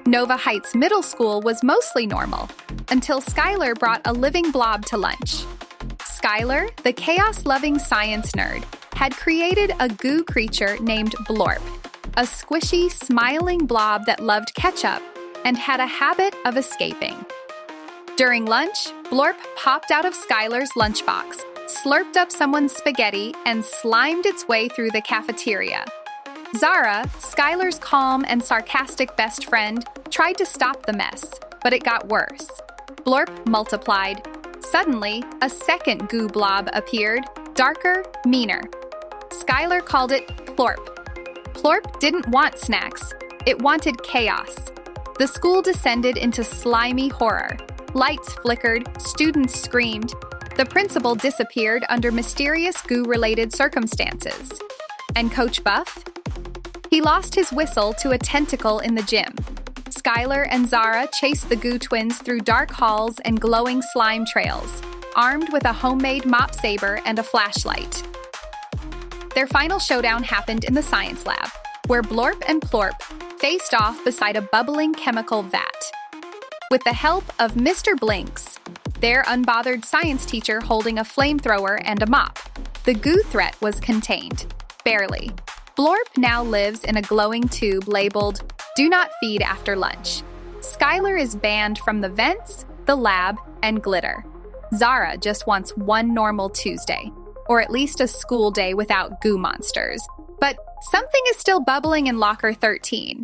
Nova Heights Middle School was mostly normal, until Skyler brought a living blob to lunch. Skyler, the chaos-loving science nerd, had created a goo creature named Blorp, a squishy, smiling blob that loved ketchup and had a habit of escaping. During lunch, Blorp popped out of Skyler's lunchbox, slurped up someone's spaghetti, and slimed its way through the cafeteria. Zara, Skyler's calm and sarcastic best friend, tried to stop the mess, but it got worse. Blorp multiplied. Suddenly, a second goo blob appeared, darker, meaner. Skyler called it Plorp. Plorp didn't want snacks. It wanted chaos. The school descended into slimy horror. Lights flickered, students screamed. The principal disappeared under mysterious goo-related circumstances. And Coach Buff? He lost his whistle to a tentacle in the gym. Skyler and Zara chased the goo twins through dark halls and glowing slime trails, armed with a homemade mop saber and a flashlight. Their final showdown happened in the science lab, where Blorp and Plarp faced off beside a bubbling chemical vat. With the help of Mr. Blinks, their unbothered science teacher holding a flamethrower and a mop, the goo threat was contained. Barely. Blorp now lives in a glowing tube labeled, "Do not feed after lunch." Skyler is banned from the vents, the lab, and glitter. Zara just wants one normal Tuesday, or at least a school day without goo monsters. But something is still bubbling in Locker 13.